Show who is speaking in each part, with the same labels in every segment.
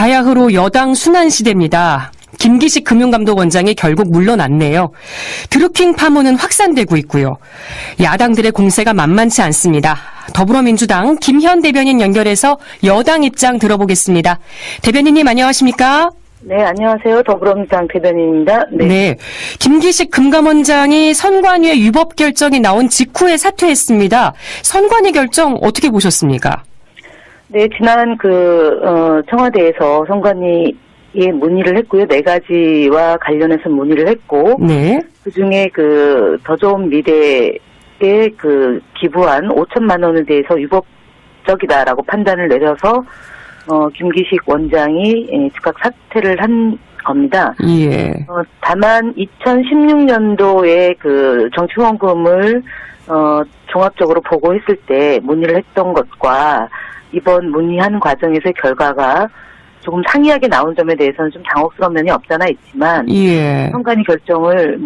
Speaker 1: 바야흐로 여당 순환 시대입니다. 김기식 금융감독원장이 결국 물러났네요. 드루킹 파문은 확산되고 있고요. 야당들의 공세가 만만치 않습니다. 더불어민주당 김현 대변인 연결해서 여당 입장 들어보겠습니다. 대변인님 안녕하십니까?
Speaker 2: 네, 안녕하세요. 더불어민주당 대변인입니다.
Speaker 1: 네. 김기식 금감원장이 선관위의 위법 결정이 나온 직후에 사퇴했습니다. 선관위 결정 어떻게 보셨습니까?
Speaker 2: 네, 지난 청와대에서 선관위에 문의를 했고요. 4가지와 관련해서 문의를 했고,
Speaker 1: 네.
Speaker 2: 그 중에 더 좋은 미래에 기부한 5천만 원에 대해서 위법적이다라고 판단을 내려서, 김기식 원장이 즉각 사퇴를 한 겁니다.
Speaker 1: 예.
Speaker 2: 다만 2016년도에 정치후원금을 종합적으로 보고했을 때 문의를 했던 것과 이번 문의한 과정에서의 결과가 조금 상이하게 나온 점에 대해서는 좀 당혹스러운 면이 없잖아 있지만,
Speaker 1: 예.
Speaker 2: 선관위 결정을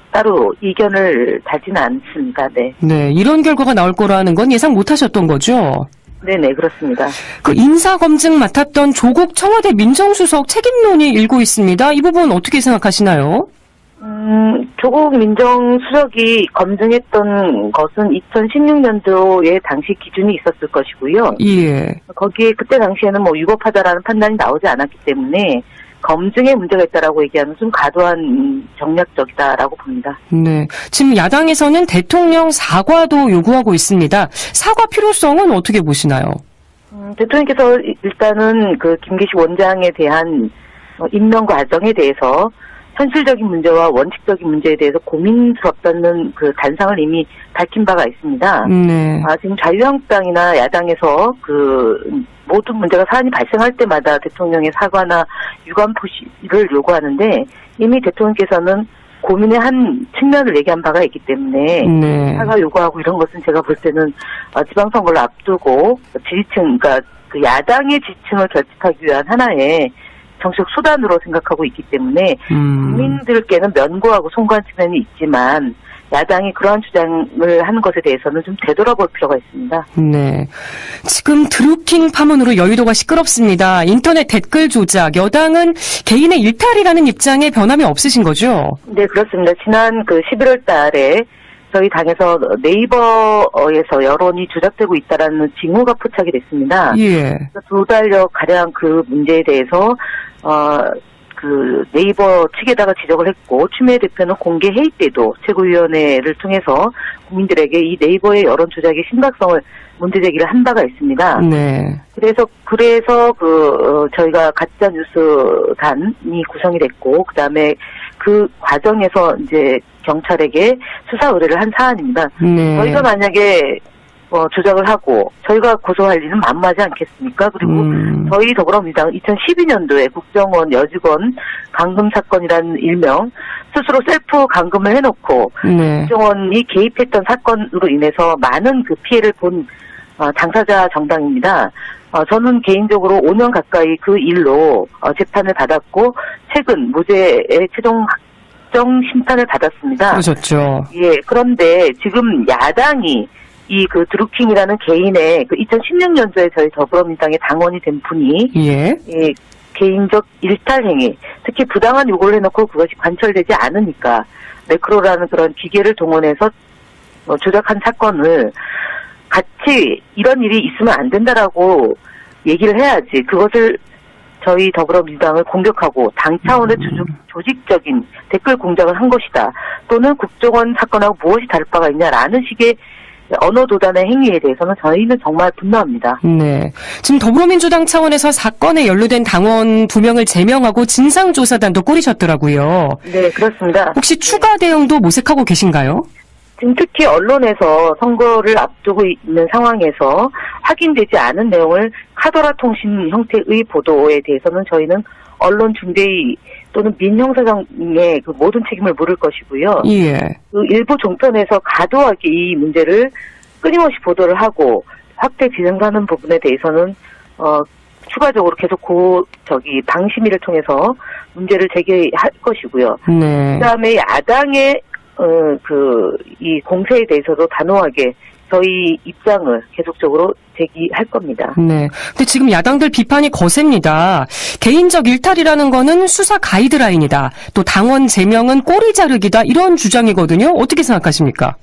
Speaker 2: 따로 이견을 달지는 않습니다. 네.
Speaker 1: 네. 이런 결과가 나올 거라는 건 예상 못 하셨던 거죠?
Speaker 2: 네네, 그렇습니다.
Speaker 1: 인사검증 맡았던 조국 청와대 민정수석 책임론이 일고 있습니다. 이 부분 어떻게 생각하시나요?
Speaker 2: 조국 민정수석이 검증했던 것은 2016년도에 당시 기준이 있었을 것이고요.
Speaker 1: 예.
Speaker 2: 거기에 그때 당시에는 위법하다라는 판단이 나오지 않았기 때문에 검증에 문제가 있다라고 얘기하면 좀 과도한 정략적이다라고 봅니다.
Speaker 1: 네. 지금 야당에서는 대통령 사과도 요구하고 있습니다. 사과 필요성은 어떻게 보시나요?
Speaker 2: 대통령께서 일단은 김기식 원장에 대한 임명 과정에 대해서 현실적인 문제와 원칙적인 문제에 대해서 고민스럽다는 단상을 이미 밝힌 바가 있습니다.
Speaker 1: 네.
Speaker 2: 지금 자유한국당이나 야당에서 모든 문제가 사안이 발생할 때마다 대통령의 사과나 유감 표시를 요구하는데 이미 대통령께서는 고민의 한 측면을 얘기한 바가 있기 때문에
Speaker 1: 네.
Speaker 2: 사과 요구하고 이런 것은 제가 볼 때는 지방선거를 앞두고 지지층, 그러니까 야당의 지지층을 결집하기 위한 하나의 정치적 수단으로 생각하고 있기 때문에 국민들께는 면고하고 송구한 측면이 있지만 야당이 그러한 주장을 하는 것에 대해서는 좀 되돌아볼 필요가 있습니다.
Speaker 1: 네. 지금 드루킹 파문으로 여의도가 시끄럽습니다. 인터넷 댓글 조작, 여당은 개인의 일탈이라는 입장에 변함이 없으신 거죠?
Speaker 2: 네, 그렇습니다. 지난 11월 달에 저희 당에서 네이버에서 여론이 조작되고 있다라는 징후가 포착이 됐습니다.
Speaker 1: 예.
Speaker 2: 2달여 가량 문제에 대해서 네이버 측에다가 지적을 했고 추미애 대표는 공개 회의 때도 최고위원회를 통해서 국민들에게 이 네이버의 여론 조작의 심각성을 문제 제기를 한 바가 있습니다.
Speaker 1: 네.
Speaker 2: 그래서 저희가 가짜 뉴스단이 구성이 됐고 그다음에 그 과정에서 이제 경찰에게 수사 의뢰를 한 사안입니다.
Speaker 1: 네.
Speaker 2: 저희가 만약에 조작을 하고 저희가 고소할 일은 만무하지 않겠습니까? 그리고 저희 더불어민주당은 2012년도에 국정원 여직원 감금 사건이라는 일명 스스로 셀프 감금을 해놓고
Speaker 1: 네.
Speaker 2: 국정원이 개입했던 사건으로 인해서 많은 피해를 본 당사자 정당입니다. 저는 개인적으로 5년 가까이 그 일로 재판을 받았고 최근 무죄의 최종 확정 심판을 받았습니다.
Speaker 1: 그러셨죠.
Speaker 2: 예, 그런데 지금 야당이 이 드루킹이라는 개인의 2016년도에 저희 더불어민주당의 당원이 된 분이
Speaker 1: 예.
Speaker 2: 개인적 일탈 행위, 특히 부당한 요구를 해놓고 그것이 관철되지 않으니까 매크로라는 그런 기계를 동원해서 조작한 사건을 같이 이런 일이 있으면 안 된다라고 얘기를 해야지 그것을 저희 더불어민주당을 공격하고 당 차원의 조직적인 댓글 공작을 한 것이다. 또는 국정원 사건하고 무엇이 다를 바가 있냐라는 식의 언어 도단의 행위에 대해서는 저희는 정말 분노합니다.
Speaker 1: 네. 지금 더불어민주당 차원에서 사건에 연루된 당원 2명을 제명하고 진상조사단도 꾸리셨더라고요.
Speaker 2: 네, 그렇습니다.
Speaker 1: 혹시 추가 대응도 모색하고 계신가요?
Speaker 2: 지금 특히 언론에서 선거를 앞두고 있는 상황에서 확인되지 않은 내용을 카더라 통신 형태의 보도에 대해서는 저희는 언론중재위 또는 민형사상의 모든 책임을 물을 것이고요.
Speaker 1: 예.
Speaker 2: 일부 종편에서 과도하게 이 문제를 끊임없이 보도를 하고 확대 진행하는 부분에 대해서는 추가적으로 계속 방심위를 통해서 문제를 제기할 것이고요.
Speaker 1: 네.
Speaker 2: 그다음에 야당의 이 공세에 대해서도 단호하게 저희 입장을 계속적으로 제기할 겁니다.
Speaker 1: 네. 근데 지금 야당들 비판이 거셉니다. 개인적 일탈이라는 거는 수사 가이드라인이다. 또 당원 제명은 꼬리 자르기다. 이런 주장이거든요. 어떻게 생각하십니까?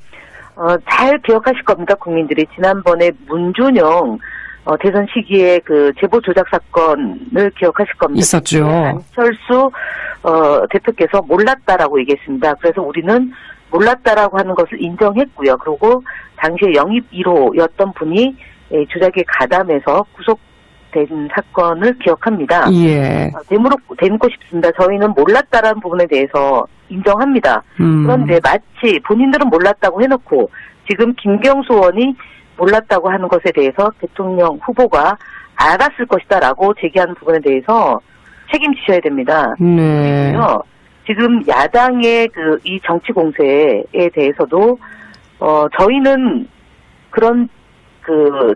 Speaker 2: 잘 기억하실 겁니다. 국민들이 지난번에 문준영 대선 시기에 그 제보 조작 사건을 기억하실 겁니다.
Speaker 1: 있었죠.
Speaker 2: 안철수 대표께서 몰랐다라고 얘기했습니다. 그래서 우리는 몰랐다라고 하는 것을 인정했고요. 그리고 당시에 영입 1호였던 분이 조작에 가담해서 구속된 사건을 기억합니다.
Speaker 1: 예.
Speaker 2: 되묻고 싶습니다. 저희는 몰랐다라는 부분에 대해서 인정합니다. 그런데 마치 본인들은 몰랐다고 해놓고 지금 김경수 의원이 몰랐다고 하는 것에 대해서 대통령 후보가 알았을 것이다라고 제기하는 부분에 대해서 책임지셔야 됩니다.
Speaker 1: 네.
Speaker 2: 그리고요. 지금 야당의 이 정치 공세에 대해서도 저희는 그런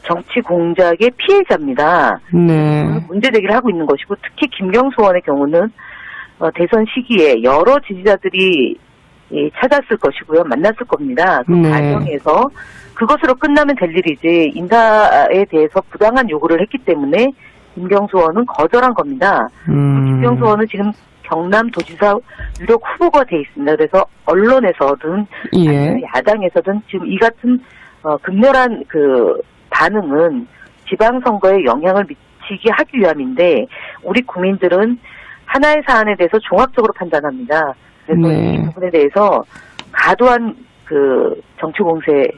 Speaker 2: 정치 공작의 피해자입니다.
Speaker 1: 네.
Speaker 2: 문제 제기를 하고 있는 것이고 특히 김경수 의원의 경우는 대선 시기에 여러 지지자들이 찾았을 것이고요. 만났을 겁니다. 그
Speaker 1: 네.
Speaker 2: 과정에서 그것으로 끝나면 될 일이지 인사에 대해서 부당한 요구를 했기 때문에 김경수 의원은 거절한 겁니다. 김경수 의원은 지금 경남도지사 유력 후보가 돼 있습니다. 그래서 언론에서든
Speaker 1: 예.
Speaker 2: 야당에서든 지금 이 같은 극렬한 반응은 지방선거에 영향을 미치게 하기 위함인데 우리 국민들은 하나의 사안에 대해서 종합적으로 판단합니다. 그래서
Speaker 1: 네.
Speaker 2: 이 부분에 대해서 과도한 정치 공세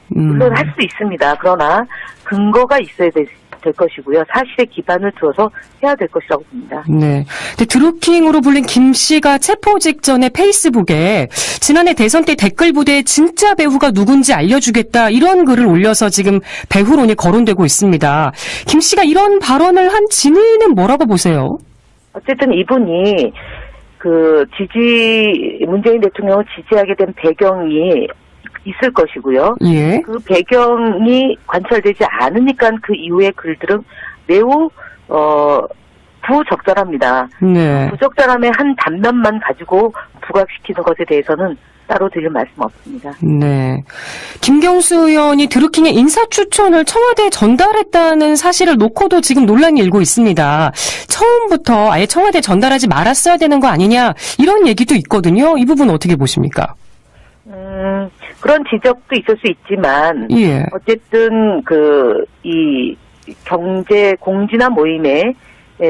Speaker 2: 물론 할 수 있습니다. 그러나 근거가 있어야 될 것이고요. 사실에 기반을 두어서 해야 될 것이라고 봅니다.
Speaker 1: 네. 근데 드루킹으로 불린 김 씨가 체포 직전에 페이스북에 지난해 대선 때 댓글 부대의 진짜 배우가 누군지 알려주겠다 이런 글을 올려서 지금 배후론이 거론되고 있습니다. 김 씨가 이런 발언을 한 진위는 뭐라고 보세요?
Speaker 2: 어쨌든 이분이 문재인 대통령을 지지하게 된 배경이 있을 것이고요.
Speaker 1: 예.
Speaker 2: 그 배경이 관철되지 않으니까 그 이후의 글들은 매우 부적절합니다.
Speaker 1: 네.
Speaker 2: 부적절함의 한 단면만 가지고 부각시키는 것에 대해서는 따로 드릴 말씀 없습니다.
Speaker 1: 네. 김경수 의원이 드루킹의 인사 추천을 청와대에 전달했다는 사실을 놓고도 지금 논란이 일고 있습니다. 처음부터 아예 청와대에 전달하지 말았어야 되는 거 아니냐 이런 얘기도 있거든요. 이 부분 어떻게 보십니까?
Speaker 2: 그런 지적도 있을 수 있지만
Speaker 1: 예.
Speaker 2: 어쨌든 이 경제 공진화 모임에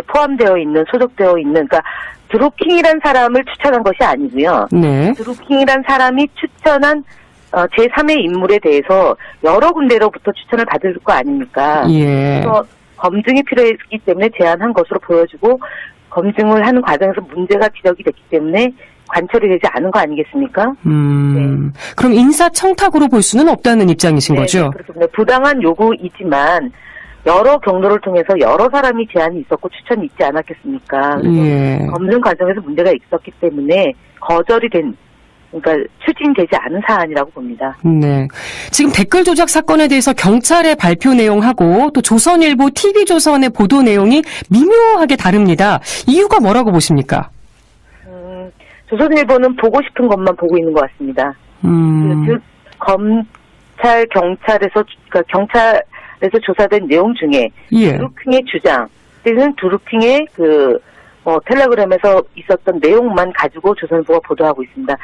Speaker 2: 포함되어 있는 소속되어 있는 그러니까 드루킹이란 사람을 추천한 것이 아니고요.
Speaker 1: 네.
Speaker 2: 드루킹이란 사람이 추천한 제3의 인물에 대해서 여러 군데로부터 추천을 받을 거 아닙니까?
Speaker 1: 예.
Speaker 2: 그래서 검증이 필요했기 때문에 제안한 것으로 보여지고 검증을 하는 과정에서 문제가 지적이 됐기 때문에 관철이 되지 않은 거 아니겠습니까? 네.
Speaker 1: 그럼 인사 청탁으로 볼 수는 없다는 입장이신 거죠?
Speaker 2: 그렇습니다. 부당한 요구이지만 여러 경로를 통해서 여러 사람이 제안이 있었고 추천이 있지 않았겠습니까?
Speaker 1: 예.
Speaker 2: 검증 과정에서 문제가 있었기 때문에 거절이 그러니까 추진되지 않은 사안이라고 봅니다.
Speaker 1: 네. 지금 댓글 조작 사건에 대해서 경찰의 발표 내용하고 또 조선일보, TV조선의 보도 내용이 미묘하게 다릅니다. 이유가 뭐라고 보십니까?
Speaker 2: 조선일보는 보고 싶은 것만 보고 있는 것 같습니다. 즉 검찰, 경찰에서 조사된 내용 중에
Speaker 1: 예.
Speaker 2: 드루킹의 주장, 또는 드루킹의 텔레그램에서 있었던 내용만 가지고 조선일보가 보도하고 있습니다.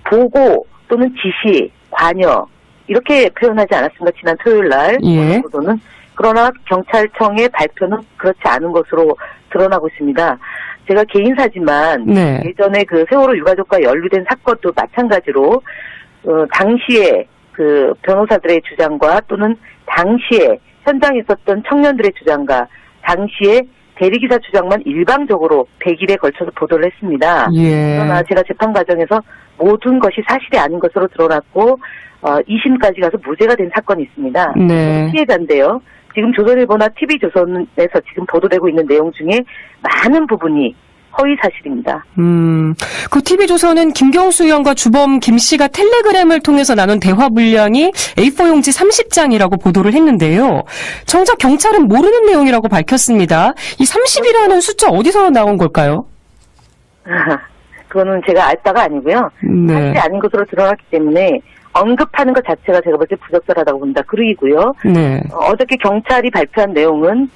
Speaker 2: 보고 또는 지시, 관여 이렇게 표현하지 않았습니까? 지난 토요일 날
Speaker 1: 예.
Speaker 2: 보도는. 그러나 경찰청의 발표는 그렇지 않은 것으로 드러나고 있습니다. 제가 개인사지만
Speaker 1: 네.
Speaker 2: 예전에 세월호 유가족과 연루된 사건도 마찬가지로 당시에 변호사들의 주장과 또는 당시에 현장에 있었던 청년들의 주장과 당시에 대리기사 주장만 일방적으로 100일에 걸쳐서 보도를 했습니다.
Speaker 1: 예.
Speaker 2: 그러나 제가 재판 과정에서 모든 것이 사실이 아닌 것으로 드러났고 2심까지 가서 무죄가 된 사건이 있습니다.
Speaker 1: 네.
Speaker 2: 피해자인데요. 지금 조선일보나 TV조선에서 지금 보도되고 있는 내용 중에 많은 부분이 허위 사실입니다.
Speaker 1: 그 TV조선은 김경수 의원과 주범 김 씨가 텔레그램을 통해서 나눈 대화 분량이 A4용지 30장이라고 보도를 했는데요. 정작 경찰은 모르는 내용이라고 밝혔습니다. 이 30이라는 숫자 어디서 나온 걸까요?
Speaker 2: 그거는 제가 알 바가 아니고요.
Speaker 1: 네.
Speaker 2: 사실이 아닌 것으로 드러났기 때문에 언급하는 것 자체가 제가 볼 때 부적절하다고 봅니다. 그리고요.
Speaker 1: 네.
Speaker 2: 어저께 경찰이 발표한 내용은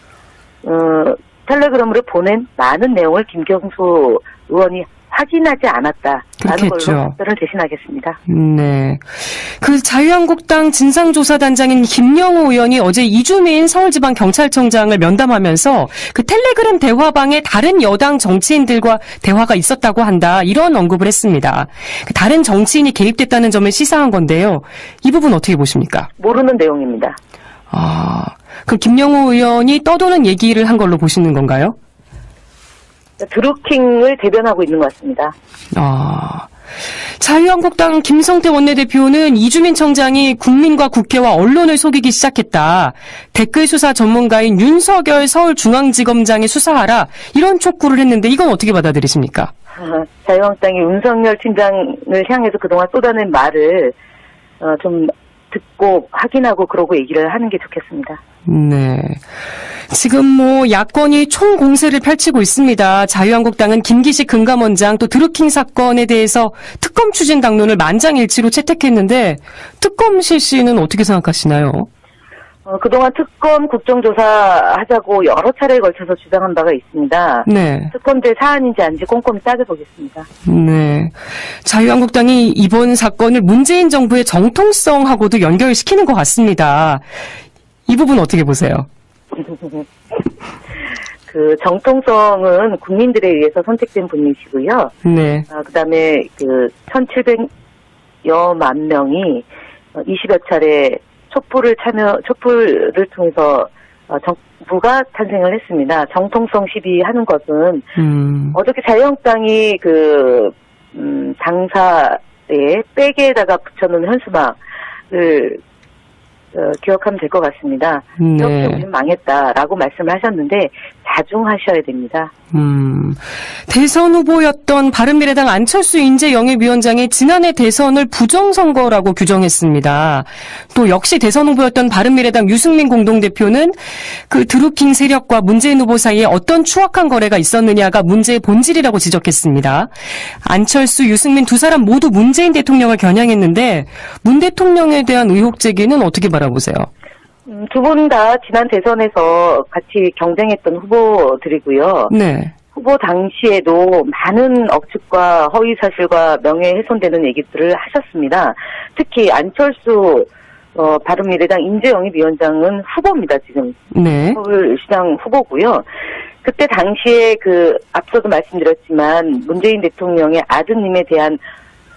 Speaker 2: 텔레그램으로 보낸 많은 내용을 김경수 의원이 확인하지 않았다라는
Speaker 1: 그렇겠죠.
Speaker 2: 걸로 답변을 대신하겠습니다.
Speaker 1: 네. 그 자유한국당 진상조사단장인 김영호 의원이 어제 이주민 서울지방경찰청장을 면담하면서 그 텔레그램 대화방에 다른 여당 정치인들과 대화가 있었다고 한다. 이런 언급을 했습니다. 그 다른 정치인이 개입됐다는 점을 시사한 건데요. 이 부분 어떻게 보십니까?
Speaker 2: 모르는 내용입니다.
Speaker 1: 그럼 김영호 의원이 떠도는 얘기를 한 걸로 보시는 건가요?
Speaker 2: 드루킹을 대변하고 있는 것 같습니다.
Speaker 1: 자유한국당 김성태 원내대표는 이주민 청장이 국민과 국회와 언론을 속이기 시작했다. 댓글 수사 전문가인 윤석열 서울중앙지검장에 수사하라. 이런 촉구를 했는데 이건 어떻게 받아들이십니까?
Speaker 2: 자유한국당이 윤석열 팀장을 향해서 그동안 쏟아낸 말을 좀 듣고 확인하고 그러고 얘기를 하는 게 좋겠습니다.
Speaker 1: 네. 지금 야권이 총공세를 펼치고 있습니다. 자유한국당은 김기식 금감원장 또 드루킹 사건에 대해서 특검 추진 당론을 만장일치로 채택했는데 특검 실시는 어떻게 생각하시나요?
Speaker 2: 그동안 특검 국정조사 하자고 여러 차례에 걸쳐서 주장한 바가 있습니다.
Speaker 1: 네.
Speaker 2: 특검제 사안인지 아닌지 꼼꼼히 따져보겠습니다.
Speaker 1: 네. 자유한국당이 이번 사건을 문재인 정부의 정통성하고도 연결시키는 것 같습니다. 이 부분 어떻게 보세요?
Speaker 2: 그 정통성은 국민들에 의해서 선택된 분이시고요.
Speaker 1: 네.
Speaker 2: 그다음에 그 1,700여만 명이 20여 차례 촛불을 통해서 정부가 탄생을 했습니다. 정통성 시비하는 것은 어저께 자유한국당이 당사에 백에다가 붙여놓은 현수막을 기억하면 될 것 같습니다.
Speaker 1: 네.
Speaker 2: 이렇게 우리는 망했다라고 말씀을 하셨는데 자중하셔야 됩니다.
Speaker 1: 대선 후보였던 바른미래당 안철수 인재영입위원장이 지난해 대선을 부정선거라고 규정했습니다. 또 역시 대선 후보였던 바른미래당 유승민 공동대표는 그 드루킹 세력과 문재인 후보 사이에 어떤 추악한 거래가 있었느냐가 문제의 본질이라고 지적했습니다. 안철수, 유승민 두 사람 모두 문재인 대통령을 겨냥했는데 문 대통령에 대한 의혹 제기는 어떻게 바라보세요?
Speaker 2: 두 분 다 지난 대선에서 같이 경쟁했던 후보들이고요.
Speaker 1: 네.
Speaker 2: 후보 당시에도 많은 억측과 허위 사실과 명예훼손되는 얘기들을 하셨습니다. 특히 안철수 바른미래당 인재영입위원장은 후보입니다, 지금.
Speaker 1: 네.
Speaker 2: 서울시장 후보고요. 그때 당시에 앞서도 말씀드렸지만 문재인 대통령의 아드님에 대한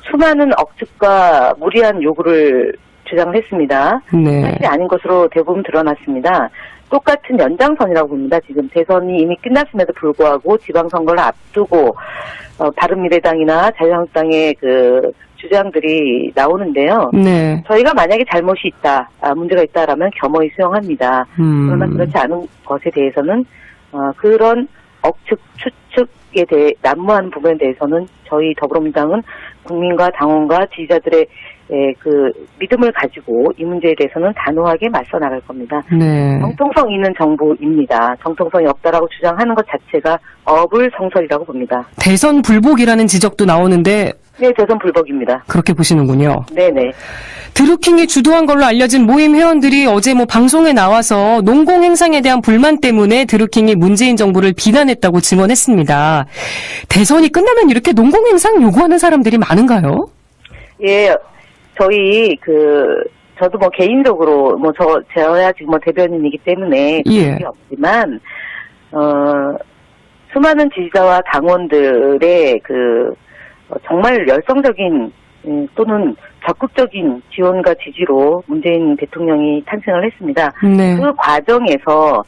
Speaker 2: 수많은 억측과 무리한 요구를 주장을 했습니다.
Speaker 1: 네.
Speaker 2: 사실이 아닌 것으로 대부분 드러났습니다. 똑같은 연장선이라고 봅니다. 지금 대선이 이미 끝났음에도 불구하고 지방선거를 앞두고 바른미래당이나 자유한국당의 주장들이 나오는데요.
Speaker 1: 네.
Speaker 2: 저희가 만약에 잘못이 있다, 문제가 있다라면 겸허히 수용합니다. 그러나 그렇지 않은 것에 대해서는 그런 억측, 추측에 대해 난무하는 부분에 대해서는 저희 더불어민주당은 국민과 당원과 지지자들의 믿음을 가지고 이 문제에 대해서는 단호하게 맞서 나갈 겁니다.
Speaker 1: 네.
Speaker 2: 정통성 있는 정부입니다. 정통성이 없다라고 주장하는 것 자체가 어불성설이라고 봅니다.
Speaker 1: 대선 불복이라는 지적도 나오는데
Speaker 2: 네, 대선 불복입니다.
Speaker 1: 그렇게 보시는군요.
Speaker 2: 네네.
Speaker 1: 드루킹이 주도한 걸로 알려진 모임 회원들이 어제 방송에 나와서 농공 행상에 대한 불만 때문에 드루킹이 문재인 정부를 비난했다고 증언했습니다. 대선이 끝나면 이렇게 농공 행상 요구하는 사람들이 많은가요?
Speaker 2: 예, 저희 저도 개인적으로 저야 지금 대변인이기 때문에
Speaker 1: 예.
Speaker 2: 그런 게 없지만 수많은 지지자와 당원들의 정말 열성적인 또는 적극적인 지원과 지지로 문재인 대통령이 탄생을 했습니다.
Speaker 1: 네.
Speaker 2: 그 과정에서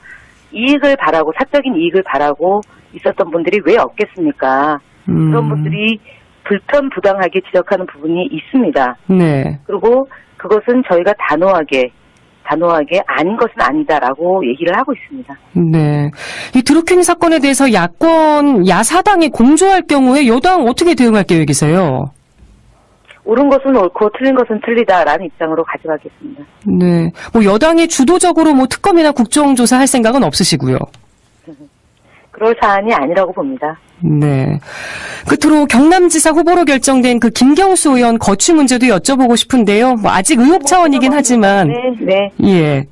Speaker 2: 이익을 바라고 사적인 이익을 바라고 있었던 분들이 왜 없겠습니까? 그런 분들이 불편부당하게 지적하는 부분이 있습니다.
Speaker 1: 네.
Speaker 2: 그리고 그것은 저희가 단호하게 아닌 것은 아니다라고 얘기를 하고 있습니다.
Speaker 1: 네. 이 드루킹 사건에 대해서 야사당이 공조할 경우에 여당 어떻게 대응할 계획이세요?
Speaker 2: 옳은 것은 옳고 틀린 것은 틀리다라는 입장으로 가져가겠습니다.
Speaker 1: 네. 여당이 주도적으로 특검이나 국정조사 할 생각은 없으시고요.
Speaker 2: 그럴 사안이 아니라고 봅니다.
Speaker 1: 네. 끝으로 경남지사 후보로 결정된 그 김경수 의원 거취 문제도 여쭤보고 싶은데요. 뭐 아직 의혹 차원이긴 하지만.
Speaker 2: 네.
Speaker 1: 예.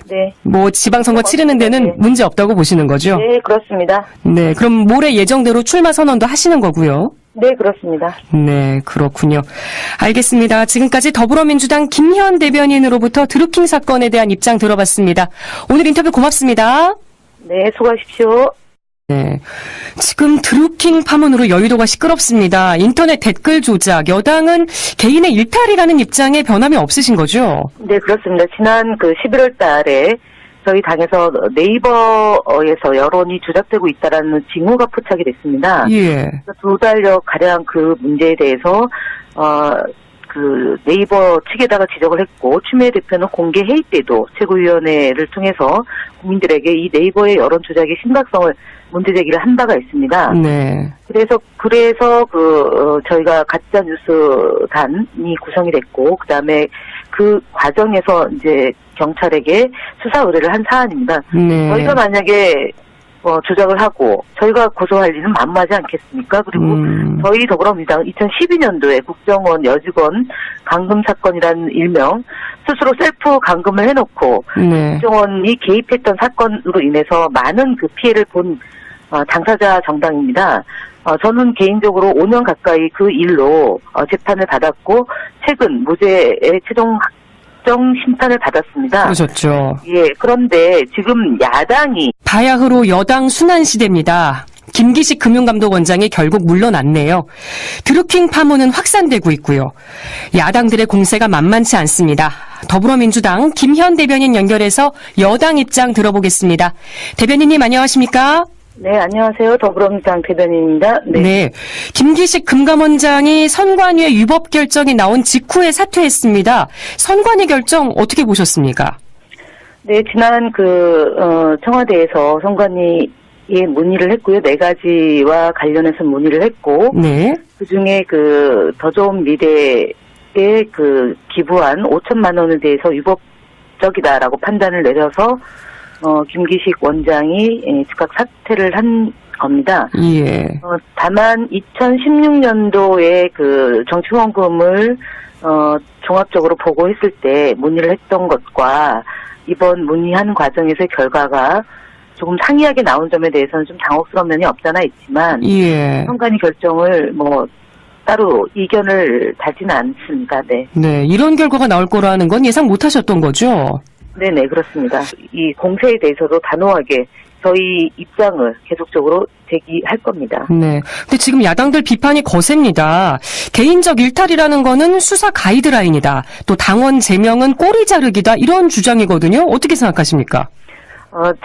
Speaker 2: 네.
Speaker 1: 뭐 지방선거 치르는 데는
Speaker 2: 네.
Speaker 1: 문제 없다고 보시는 거죠?
Speaker 2: 네, 그렇습니다.
Speaker 1: 네. 그럼 모레 예정대로 출마 선언도 하시는 거고요.
Speaker 2: 네, 그렇습니다.
Speaker 1: 네, 그렇군요. 알겠습니다. 지금까지 더불어민주당 김희연 대변인으로부터 드루킹 사건에 대한 입장 들어봤습니다. 오늘 인터뷰 고맙습니다.
Speaker 2: 네, 수고하십시오.
Speaker 1: 네. 지금 드루킹 파문으로 여의도가 시끄럽습니다. 인터넷 댓글 조작, 여당은 개인의 일탈이라는 입장에 변함이 없으신 거죠?
Speaker 2: 네, 그렇습니다. 지난 11월 달에 저희 당에서 네이버에서 여론이 조작되고 있다라는 징후가 포착이 됐습니다.
Speaker 1: 예.
Speaker 2: 2달여 가량 그 문제에 대해서 네이버 측에다가 지적을 했고, 추미애 대표는 공개 회의 때도 최고위원회를 통해서 국민들에게 이 네이버의 여론 조작의 심각성을 문제 제기를 한 바가 있습니다.
Speaker 1: 네.
Speaker 2: 그래서 저희가 가짜 뉴스단이 구성이 됐고, 그다음에 그 과정에서 이제 경찰에게 수사 의뢰를 한 사안입니다.
Speaker 1: 네.
Speaker 2: 저희가 만약에 조작을 하고 저희가 고소할 일은 만무하지 않겠습니까? 그리고 저희 더불어민주당 2012년도에 국정원 여직원 감금 사건이라는 일명 스스로 셀프 감금을 해놓고
Speaker 1: 네.
Speaker 2: 국정원이 개입했던 사건으로 인해서 많은 그 피해를 본 당사자 정당입니다. 저는 개인적으로 5년 가까이 그 일로 재판을 받았고 최근 무죄의 최종 확정 심판을 받았습니다.
Speaker 1: 그러셨죠.
Speaker 2: 예, 그런데 지금 야당이
Speaker 1: 바야흐로 여당 순환시대입니다. 김기식 금융감독원장이 결국 물러났네요. 드루킹 파문은 확산되고 있고요. 야당들의 공세가 만만치 않습니다. 더불어민주당 김희연 대변인 연결해서 여당 입장 들어보겠습니다. 대변인님 안녕하십니까?
Speaker 2: 네, 안녕하세요. 더불어민주당 대변인입니다.
Speaker 1: 네. 김기식 금감원장이 선관위의 위법 결정이 나온 직후에 사퇴했습니다. 선관위 결정 어떻게 보셨습니까?
Speaker 2: 네, 지난 청와대에서 선관위에 문의를 했고요. 4가지와 관련해서 문의를 했고,
Speaker 1: 네.
Speaker 2: 그 중에 더 좋은 미래에 기부한 5천만 원에 대해서 위법적이다라고 판단을 내려서 김기식 원장이 즉각 사퇴를 한 겁니다.
Speaker 1: 예.
Speaker 2: 다만 2016년도에 정치후원금을 종합적으로 보고했을 때 문의를 했던 것과 이번 문의한 과정에서의 결과가 조금 상이하게 나온 점에 대해서는 좀 당혹스러운 면이 없잖아 있지만
Speaker 1: 예.
Speaker 2: 선관위 결정을 따로 이견을 달지는 않습니다. 네.
Speaker 1: 네. 이런 결과가 나올 거라는 건 예상 못 하셨던 거죠?
Speaker 2: 네네, 그렇습니다. 이 공세에 대해서도 단호하게 저희 입장을 계속적으로 제기할 겁니다.
Speaker 1: 네. 근데 지금 야당들 비판이 거셉니다. 개인적 일탈이라는 거는 수사 가이드라인이다. 또 당원 제명은 꼬리 자르기다. 이런 주장이거든요. 어떻게 생각하십니까?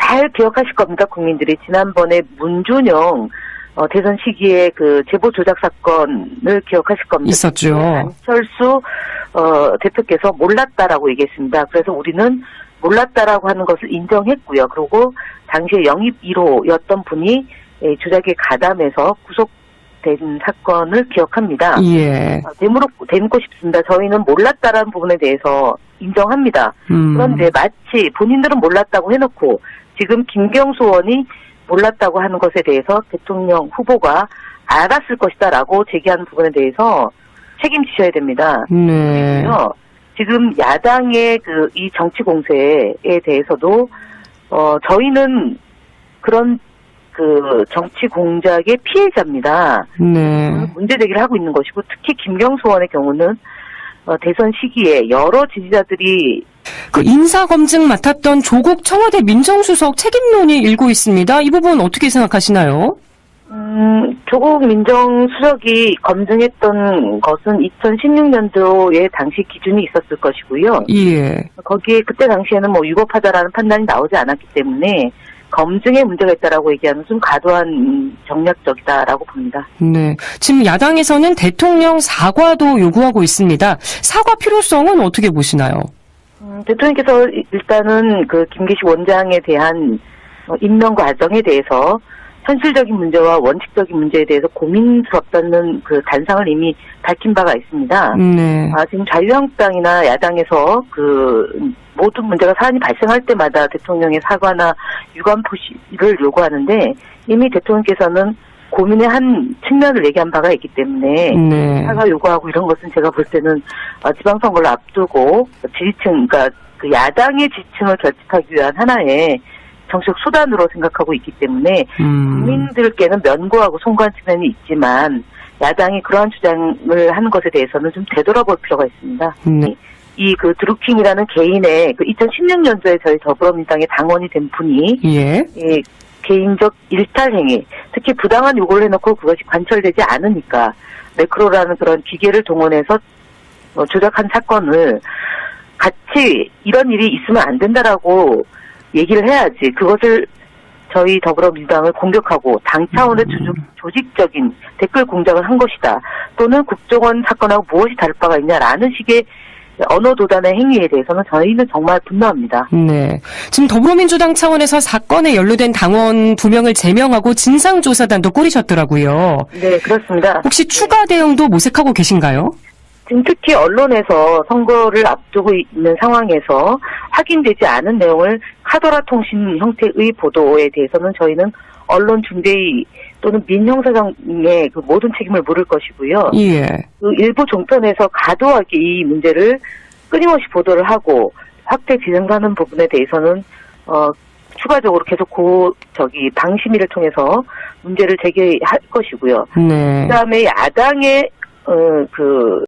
Speaker 2: 잘 기억하실 겁니다, 국민들이. 지난번에 문준영 대선 시기에 제보 조작 사건을 기억하실 겁니다.
Speaker 1: 있었죠.
Speaker 2: 안철수 대표께서 몰랐다라고 얘기했습니다. 그래서 우리는 몰랐다라고 하는 것을 인정했고요. 그리고 당시에 영입 1호였던 분이 조작에 가담해서 구속된 사건을 기억합니다.
Speaker 1: 예.
Speaker 2: 대묻고 싶습니다. 저희는 몰랐다라는 부분에 대해서 인정합니다. 그런데 마치 본인들은 몰랐다고 해놓고 지금 김경수 의원이 몰랐다고 하는 것에 대해서 대통령 후보가 알았을 것이다라고 제기하는 부분에 대해서 책임지셔야 됩니다.
Speaker 1: 네.
Speaker 2: 그리고요, 지금 야당의 이 정치 공세에 대해서도 저희는 그런 정치 공작의 피해자입니다.
Speaker 1: 네.
Speaker 2: 문제 제기를 하고 있는 것이고 특히 김경수 의원의 경우는 대선 시기에 여러 지지자들이
Speaker 1: 인사검증 맡았던 조국 청와대 민정수석 책임론이 일고 있습니다. 이 부분 어떻게 생각하시나요?
Speaker 2: 조국 민정수석이 검증했던 것은 2016년도에 당시 기준이 있었을 것이고요.
Speaker 1: 예.
Speaker 2: 거기에 그때 당시에는 위법하다라는 판단이 나오지 않았기 때문에 검증에 문제가 있다라고 얘기하면 좀 과도한 정략적이다라고 봅니다.
Speaker 1: 네. 지금 야당에서는 대통령 사과도 요구하고 있습니다. 사과 필요성은 어떻게 보시나요?
Speaker 2: 대통령께서 일단은 김기식 원장에 대한 임명 과정에 대해서 현실적인 문제와 원칙적인 문제에 대해서 고민스럽다는 단상을 이미 밝힌 바가 있습니다.
Speaker 1: 네.
Speaker 2: 지금 자유한국당이나 야당에서 모든 문제가 사안이 발생할 때마다 대통령의 사과나 유감 표시를 요구하는데 이미 대통령께서는 고민의 한 측면을 얘기한 바가 있기 때문에
Speaker 1: 네.
Speaker 2: 사과 요구하고 이런 것은 제가 볼 때는 지방선거를 앞두고 지지층, 그러니까 그 야당의 지지층을 결집하기 위한 하나의 정치적 수단으로 생각하고 있기 때문에 국민들께는 면고하고 송구한 측면이 있지만 야당이 그러한 주장을 하는 것에 대해서는 좀 되돌아볼 필요가 있습니다.
Speaker 1: 네.
Speaker 2: 이 그 드루킹이라는 개인의 그 2016년도에 저희 더불어민주당의 당원이 된 분이
Speaker 1: 예.
Speaker 2: 이 개인적 일탈 행위, 특히 부당한 요구를 해놓고 그것이 관철되지 않으니까 매크로라는 그런 기계를 동원해서 조작한 사건을 같이 이런 일이 있으면 안 된다라고 얘기를 해야지 그것을 저희 더불어민주당을 공격하고 당 차원의 조직적인 댓글 공작을 한 것이다. 또는 국정원 사건하고 무엇이 다를 바가 있냐라는 식의 언어 도단의 행위에 대해서는 저희는 정말 분노합니다.
Speaker 1: 네. 지금 더불어민주당 차원에서 사건에 연루된 당원 2명을 제명하고 진상조사단도 꾸리셨더라고요.
Speaker 2: 네, 그렇습니다.
Speaker 1: 혹시 추가 대응도 모색하고 계신가요?
Speaker 2: 지금 특히 언론에서 선거를 앞두고 있는 상황에서 확인되지 않은 내용을 카더라 통신 형태의 보도에 대해서는 저희는 언론중재위 또는 민형사상의 그 모든 책임을 물을 것이고요.
Speaker 1: 예.
Speaker 2: 그 일부 종편에서 과도하게 이 문제를 끊임없이 보도를 하고 확대 진행하는 부분에 대해서는 추가적으로 계속 방심위를 통해서 문제를 제기할 것이고요.
Speaker 1: 네.
Speaker 2: 그다음에 야당의